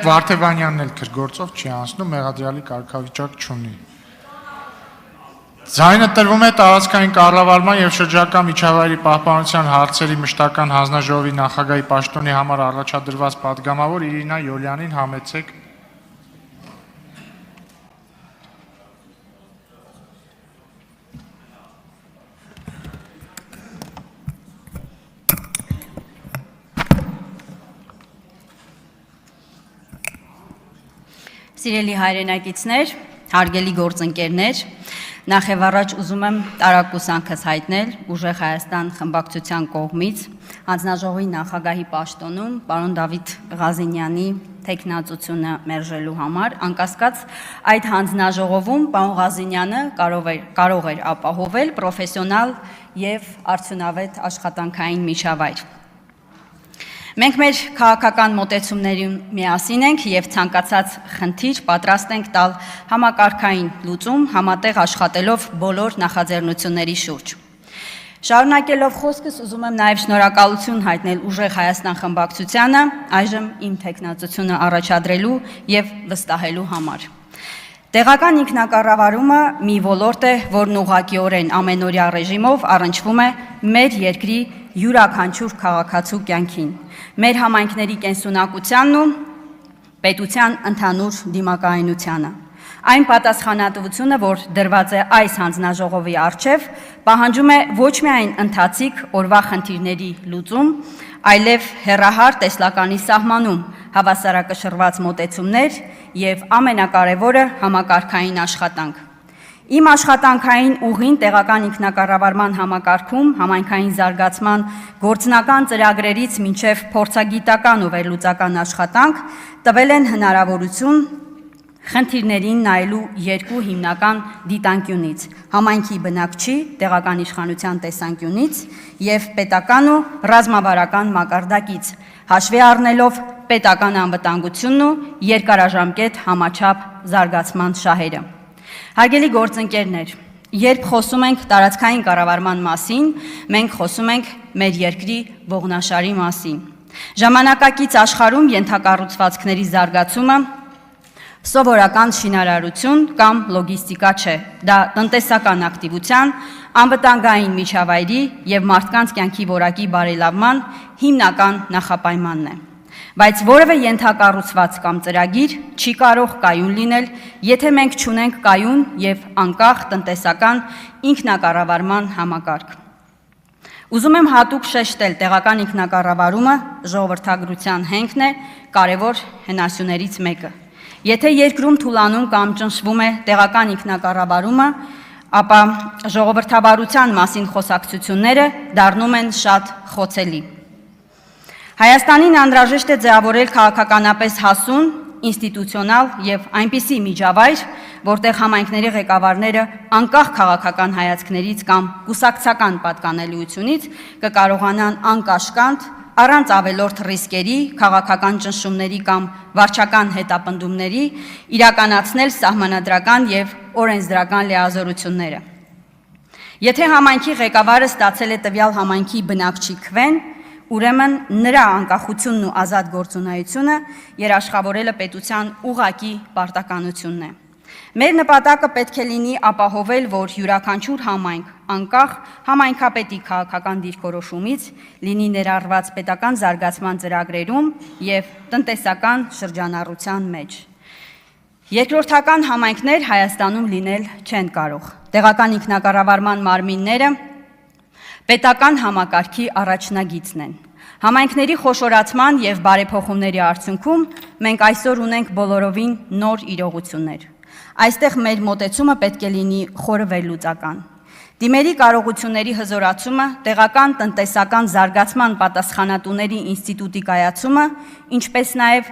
Վարդևանյանն էլ քրգործով չի անցնում, մեղադրյալի կարգավիճակ չունի։ Ձայնը տրվում է տարածքային կառավարման և շրջակա միջավայրի պահպանության հարցերի մշտական հանձնաժողովի նախագահի պաշտոնի համար առաջադրված պատգամավոր Իրինա Յոլյանին համեցեք։ Սիրելի հայրենակիցներ, հարգելի գործընկերներ, նախ եւ առաջ ուզում եմ տարակուսանքս հայտնել Ուժեղ Հայաստան խմբակցության կողմից հանձնաժողովի նախագահի պաշտոնում պարոն Դավիթ Ղազինյանի թեկնածությունը մերժելու համար, անկասկած այդ հանձնաժողովում պարոն Ղազինյանը կարող էր ապահովել պրոֆեսիոնալ եւ արդյունավետ աշխատանքային միջավայր։ Մենք մեր քաղաքական մոտեցումներին միասին ենք եւ ցանկացած խնդիր պատրաստ ենք տալ համակարգային լուծում, համատեղ աշխատելով բոլոր նախաձեռնությունների շուրջ։ Շարունակելով խոսքս, ուզում եմ նաեւ շնորհակալություն հայտնել Ուժեղ Հայաստան խմբակցությանը այժմ իմ թեկնածությունը առաջադրելու եւ վստահելու համար։ Տեղական ինքնակառավարումը մի ոլորտ է, որն ուղղակիորեն ամենօրյա ռեժիմով առնչվում է մեր երկրի յուրաքանչյուր քաղաքացու կյանքին, մեր համայնքների կենսունակությանն ու պետության ընդհանուր դիմակայունությանը։ Այն պատասխանատվությունը, որ դրված է այս հանձնաժողովի առջև, պահանջում է ոչ միայն ընթացիկ օրվա խնդիրների լուծում, այլև հեռահար տեսլականի սահմանում հավասարակշռված մոտեցումներ եւ ամենակարևորը համակարգային աշխատանք։ Իմ աշխատանքային ուղին տեղական ինքնակառավարման համակարգում համայնքային զարգացման գործնական ծրագրերից մինչև փորձագիտական ու վերլուծական աշխատանք տվել են հնարավորություն խնդիրներին նայելու երկու հիմնական դիտանկյունից՝ համայնքի բնակչի տեղական իշխանության տեսանկյունից եւ պետական ու ռազմավարական մակարդակից, հաշվի առնելով պետական անվտանգությունն ու երկարաժամկետ համաչափ զարգացման շահերը։ Հարգելի գործընկերներ, երբ խոսում ենք տարածքային կառավարման մասին, մենք խոսում ենք մեր երկրի ողնաշարի մասին։ Ժամանակակից աշխարհում ենթակառուցվածքների զարգացումը սովորական շինարարություն կամ լոգիստիկա չէ, դա տնտեսական ակտիվության, անվտանգային միջավայրի եւ մարդկանց կյանքի որակի բարելավման հիմնական նախապայմանն է։ Բայց որևէ ենթակառուցված կամ ծրագիր չի կարող կայուն լինել, եթե մենք չունենք կայուն եւ անկախ տնտեսական ինքնակառավարման համակարգ։ Ուզում եմ հատուկ շեշտել տեղական ինքնակառավարումը ժողովրդագրության հենքն է, կարևոր հենասյուներից մեկը։ Եթե երկրում թուլանում կամ ճնշվում է տեղական ինքնակառավարումը, ապա ժողովրդավարության մասին խոսակցությունները դառնում են շատ խոցելի։ Հայաստանին անհրաժեշտ է ձևավորել քաղաքականապես հասուն, ինստիտուցիոնալ եւ այնպիսի միջավայր, որտեղ համայնքների ղեկավարները անկախ քաղաքական հայացքներից կամ կուսակցական պատկանելիությունից կկարողանան անկաշկանդ, առանց ավելորդ ռիսկերի, քաղաքական ճնշումների կամ վարչական հետապնդումների իրականացնել սահմանադրական եւ օրենսդրական լիազորությունները։ Եթե համայնքի ղեկավարը ստացել է տվյալ համայնքի բնակչի քվեն, ուրեմն նրա անկախությունն ու ազատ գործունեությունը երաշխավորելը պետության ուղղակի պարտականությունն է։ Մեր նպատակը պետք է լինի ապահովել, որ յուրաքանչյուր համայնք անկախ համայնքապետի քաղաքական դիրքորոշումից լինի ներառված պետական զարգացման ծրագրերում եւ տնտեսական շրջանառության մեջ։ Երկրորդական համայնքներ Հայաստանում լինել չեն կարող։ Տեղական ինքնակառավարման մարմինները պետական համակարգի առաջնագիծն են։ Համայնքների խոշորացման եւ բարեփոխումների արդյունքում մենք այսօր ունենք բոլորովին նոր իրողություններ։ Այստեղ մեր մոտեցումը պետք է լինի խորը վերլուծական։ Դիմերի կարողությունների հզորացումը, տեղական տնտեսական զարգացման պատասխանատուների ինստիտուտի կայացումը, ինչպես նաեւ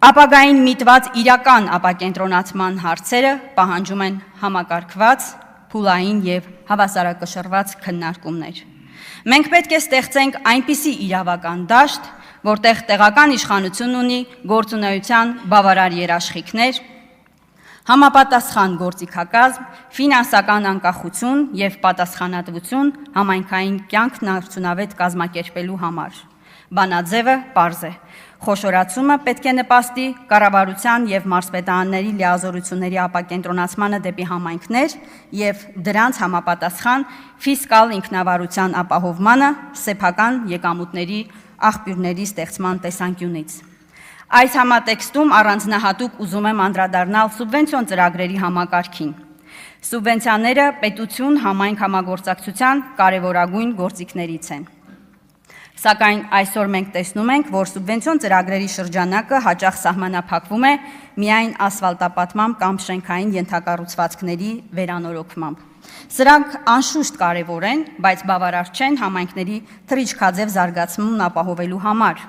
ապագային միտված իրական ապակենտրոնացման հարցերը պահանջում են համակարգված, փուլային եւ հավասարակշռված քննարկումներ։ Մենք պետք է ստեղծենք այնպիսի իրավական դաշտ, որտեղ տեղական իշխանությունն ունի գործունեության բավարար երաշխիքներ, համապատասխան գործիքակազմ, ֆինանսական անկախություն եւ պատասխանատվություն համայնքային կյանքն արդյունավետ կազմակերպելու համար։ Բանաձևը պարզ է։ Խոշորացումը պետք է նպաստի կառավարության եւ մարզպետարանների լիազորությունների ապակենտրոնացմանը դեպի համայնքներ եւ դրանց համապատասխան ֆիսկալ ինքնավարության ապահովմանը սեփական եկամուտների աղբյուրների ստեղծման տեսանկյունից։ Այս համատեքստում առանձնահատուկ ուզում եմ անդրադառնալ սուբվենցիոն ծրագրերի համակարգին։ Սուբվենցիաները պետություն համայնք համագործակցության կարևորագույն գործիքներից են։ Սակայն այսօր մենք տեսնում ենք, որ սուբվենցիոն ծրագրերի շրջանակը հաճախ սահմանափակվում է միայն ասֆալտապատման կամ շենքային ենթակառուցվածքների վերանորոգմամբ։ Սրանք անշուշտ կարևոր են, բայց բավարար չեն համայնքների թռիչքաձև զարգացումն ապահովելու համար։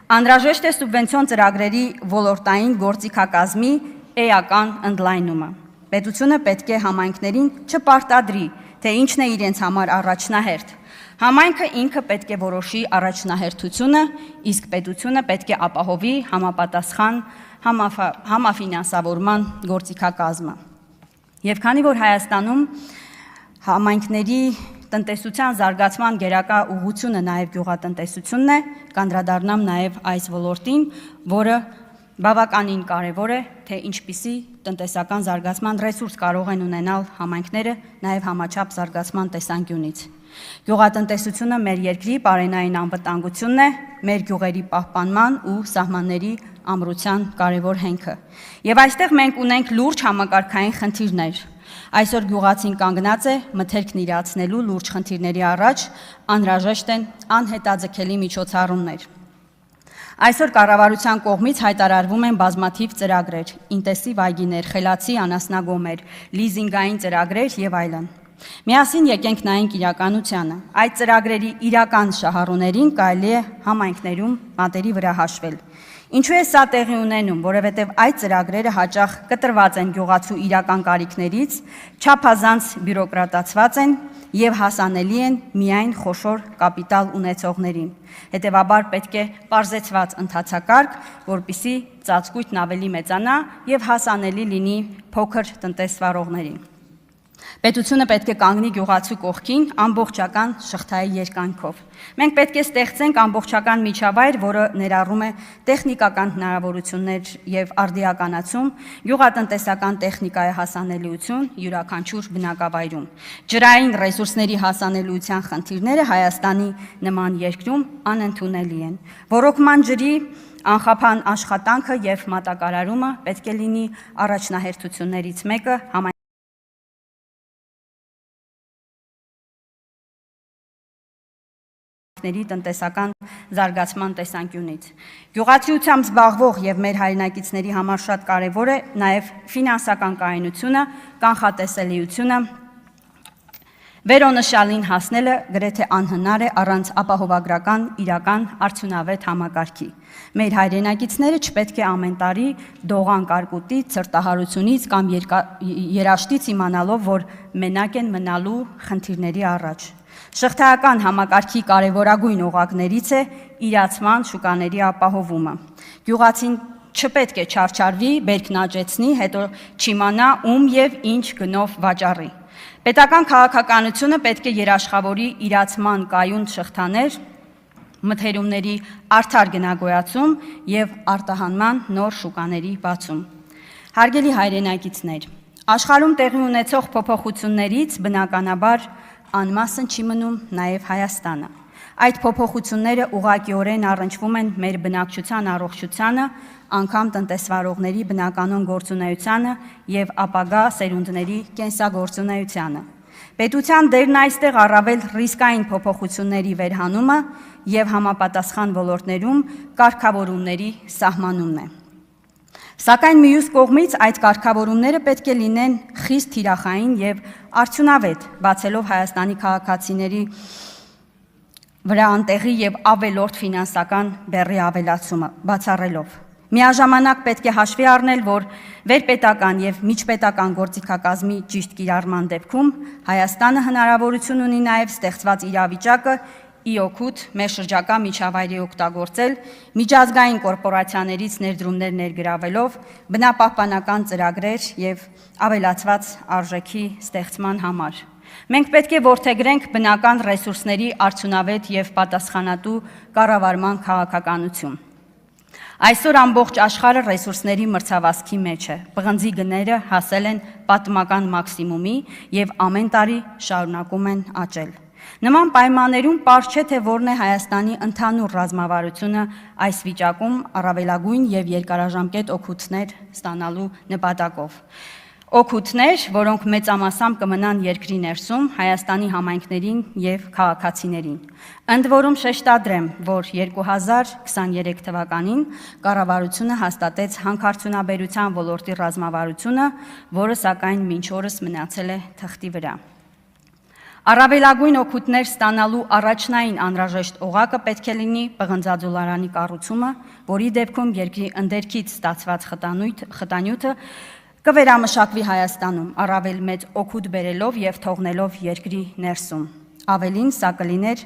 Անհրաժեշտ է սուբվենցիոն ծրագրերի ոլորտային գործիքակազմի էական ընդլայնումը։ Պետությունը պետք է համայնքներին չպարտադրի, թե ինչն է իրենց համար առաջնահերթ։ Համայնքը ինքը պետք է որոշի առաջնահերթությունը, իսկ պետությունը պետք է ապահովի համապատասխան համաֆինանսավորման գործիքակազմը։ Եվ քանի որ Հայաստանում համայնքների տնտեսության զարգացման գերակա ուղղությունը նաև գյուղատնտեսությունն է, կանդրադառնամ նաև այս ոլորտին, որը բավականին կարևոր է, թե ինչպիսի տնտեսական զարգացման ռեսուրս կարող են ունենալ համայնքները նաև համաչափ զարգացման տեսանկյունից։ Գյուղատնտեսությունը մեր երկրի պարենային անվտանգությունն է, մեր գյուղերի պահպանման ու սահմանների ամրության կարևոր հենքը։ Եվ այստեղ մենք ունենք լուրջ համակարգային խնդիրներ։ Այսօր գյուղացին կանգնած է մթերքն իրացնելու լուրջ խնդիրների առաջ, անհրաժեշտ են անհետաձգելի միջոցառումներ։ Այսօր կառավարության կողմից հայտարարվում են բազմաթիվ ծրագրեր, ինտենսիվ այգիներ, խելացի անասնագոմեր, լիզինգային ծրագրեր եւ այլն։ Միասին եկենք նայենք իրականությանը։ Այդ ծրագրերի իրական շահառուներին կարելի է համայնքներում մատերի վրա հաշվել։ Ինչու է սա տեղի ունենում, որովհետև այդ ծրագրերը հաճախ կտրված են գյուղացու իրական կարիքներից, չափազանց բյուրոկրատացված են եւ հասանելի են միայն խոշոր կապիտալ ունեցողներին։ Հետևաբար պետք է պարզեցված ընթացակարգ, որպիսի ծածկույթն ավելի մեծանա եւ հասանելի լինի փոքր տնտեսվարողներին։ Պետությունը պետք է կանգնի գյուղացու կողքին ամբողջական շղթայի երկայնքով։ Մենք պետք է ստեղծենք ամբողջական միջավայր, որը ներառում է տեխնիկական հնարավորություններ եւ արդիականացում, գյուղատնտեսական տեխնիկայի հասանելիություն յուրաքանչյուր բնակավայրում։ Ջրային ռեսուրսների հասանելիության խնդիրները Հայաստանի նման երկրում անընդունելի են։ Ոռոգման ջրի անխափան աշխատանքը եւ մատակարարումը պետք է լինի առաջնահերթություններից մեկը տնտեսական զարգացման տեսանկյունից։ Գյուղացիությամբ զբաղվող եւ մեր հայրենակիցների համար շատ կարեւոր է նաեւ ֆինանսական կայունությունը, կանխատեսելիությունը, վերոնշյալին հասնելը գրեթե անհնար է առանց ապահովագրական իրական արդյունավետ համակարգի։ Մեր հայրենակիցները չպետք է ամեն տարի դողան կարկուտի, ցրտահարությունից կամ երաշտից իմանալով, որ մենակ են մնալու խնդիրների առաջ։ Շղթայական համակարգի կարևորագույն օղակներից է իրացման շուկաների ապահովումը։ Գյուղացին չպետք է չարչարվի, բերքն աճեցնի, հետո չիմանա ում եւ ինչ գնով վաճառի։ Պետական քաղաքականությունը պետք է երաշխավորի իրացման կայուն շղթաներ, մթերումների արդար գնագոյացում եւ արտահանման նոր շուկաների բացում։ Հարգելի հայրենակիցներ, աշխարհում տեղի ունեցող փոփոխություններից բնականաբար անմասն չի մնում նաև Հայաստանը։ Այդ փոփոխությունները ուղղակիորեն առնչվում են մեր բնակչության առողջությանը, անգամ տնտեսվարողների բնականոն գործունեությանը եւ ապագա սերունդների կենսագործունեությանը։ Պետության դերն այստեղ առավել ռիսկային փոփոխությունների վերհանումը եւ համապատասխան ոլորտներում կարգավորումների սահմանումն է։ Սակայն մյուս կողմից այդ կարգավորումները պետք է լինեն խիստ թիրախային եւ արդյունավետ, բացելով Հայաստանի քաղաքացիների վրա անտեղի եւ ավելորդ ֆինանսական բեռի ավելացումը, բացառելով։ Միաժամանակ պետք է հաշվի առնել, որ վերպետական եւ միջպետական գործիքակազմի ճիշտ կիրառման դեպքում Հայաստանը հնարավորություն ունի նաեւ ստեղծված իրավիճակը ի օգուտ մեր շրջակա միջավայրի օգտագործել միջազգային կորպորացիաներից ներդրումներ ներգրավելով բնապահպանական ծրագրեր եւ ավելացված արժեքի ստեղծման համար։ Մենք պետք է որդեգրենք բնական ռեսուրսների արդյունավետ եւ պատասխանատու կառավարման քաղաքականություն։ Այսօր ամբողջ աշխարհը ռեսուրսների մրցավազքի մեջ է։ Պղնձի գները հասել են պատմական մաքսիմումի եւ ամեն տարի շարունակում են աճել։ Նման պայմաններում պարզ չէ, թե որն է Հայաստանի ընդհանուր ռազմավարությունը այս վիճակում առավելագույն եւ երկարաժամկետ օգուտներ ստանալու նպատակով։ Օգուտներ, որոնք մեծամասամբ կմնան երկրի ներսում Հայաստանի համայնքներին եւ քաղաքացիներին։ Ընդ որում շեշտադրեմ, որ 2023 թվականին կառավարությունը հաստատեց հանքարդյունաբերության ոլորտի ռազմավարությունը, որը սակայն մինչ օրս մնացել է թղթի վրա։ Առավելագույն օգուտներ ստանալու առաջնային անհրաժեշտ օղակը պետք է լինի պղնձաձուլարանի կառուցումը, որի դեպքում երկրի ընդերքից ստացված խտանյութը կվերամշակվի Հայաստանում, առավել մեծ օգուտ բերելով եւ թողնելով երկրի ներսում։ Ավելին, սա կլիներ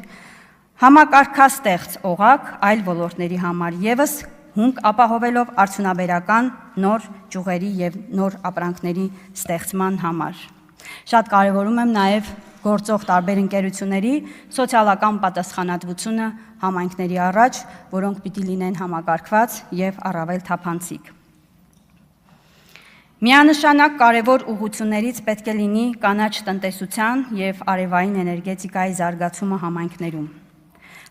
համակարգաստեղծ օղակ այլ ոլորտների համար եւս հումք ապահովելով արդյունաբերական նոր ճյուղերի եւ նոր ապրանքների ստեղծման համար։ Շատ կարևորում եմ նաեւ գործող տարբեր ընկերությունների սոցիալական պատասխանատվությունը համայնքների առաջ, որոնք պիտի լինեն համակարգված եւ առավել թափանցիկ։ Միանշանակ կարևոր ուղղություններից պետք է լինի կանաչ տնտեսության եւ արևային էներգետիկայի զարգացումը համայնքներում։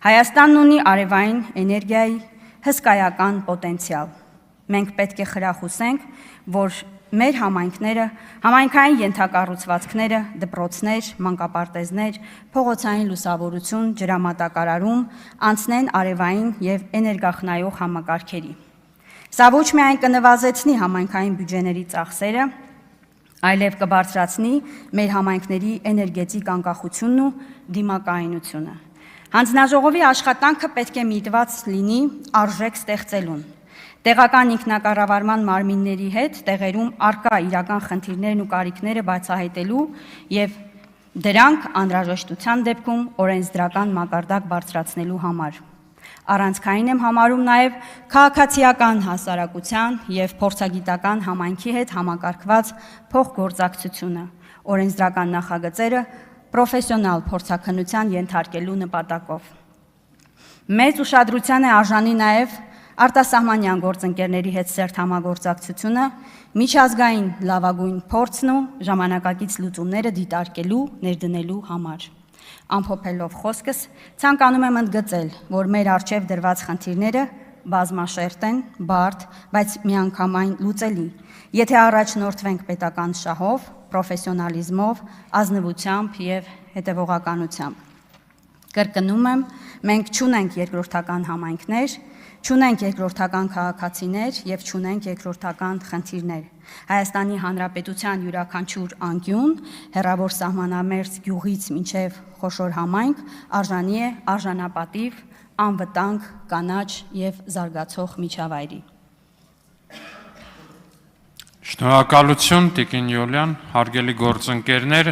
Հայաստանն ունի արևային էներգիայի հսկայական պոտենցիալ։ Մենք պետք է խրախուսենք, որ մեր համայնքները, համայնքային ենթակառուցվածքները, դպրոցներ, մանկապարտեզներ, փողոցային լուսավորություն, ջրամատակարարում անցնեն արևային եւ էներգախնայող համակարգերի։ Սա ոչ միայն կնվազեցնի համայնքային բյուջեների ծախսերը, այլև կբարձրացնի մեր համայնքների էներգետիկ անկախությունն ու դիմակայունությունը։ Հանձնաժողովի աշխատանքը պետք է միտված լինի արժեք ստեղծելուն, տեղական ինքնակառավարման մարմինների հետ տեղերում առկա իրական խնդիրներն ու կարիքները բացահայտելու եւ դրանք անհրաժեշտության դեպքում օրենսդրական մակարդակ բարձրացնելու համար։ Առանցքային եմ համարում նաև քաղաքացիական հասարակության եւ փորձագիտական համայնքի հետ համակարգված փոխգործակցությունը, օրենսդրական նախագծերը պրոֆեսիոնալ փորձաքննության ենթարկելու նպատակով։ Մեծ ուշադրության է արժանի նաև արտասահմանյան գործընկերների հետ սերտ համագործակցությունը, միջազգային լավագույն փորձն ու ժամանակակից լուծումները դիտարկելու, ներդնելու համար։ Ամփոփելով խոսքս, ցանկանում եմ ընդգծել, որ մեր առջև դրված խնդիրները բազմաշերտ են, բարդ, բայց միանգամայն լուծելի, եթե առաջնորդվենք պետական շահով, պրոֆեսիոնալիզմով, ազնվությամբ եւ հետևողականությամբ։ Կրկնում եմ, մենք չունենք երկրորդական համայնքներ, չունենք երկրորդական քաղաքացիներ եւ չունենք երկրորդական խնդիրներ։ Հայաստանի Հանրապետության յուրաքանչյուր անկյուն, հեռավոր սահմանամերձ գյուղից մինչև խոշոր համայնք արժանի է արժանապատիվ, անվտանգ, կանաչ եւ զարգացող միջավայրի։ Շնորհակալություն Տիկին Յոլյան, հարգելի գործընկերներ,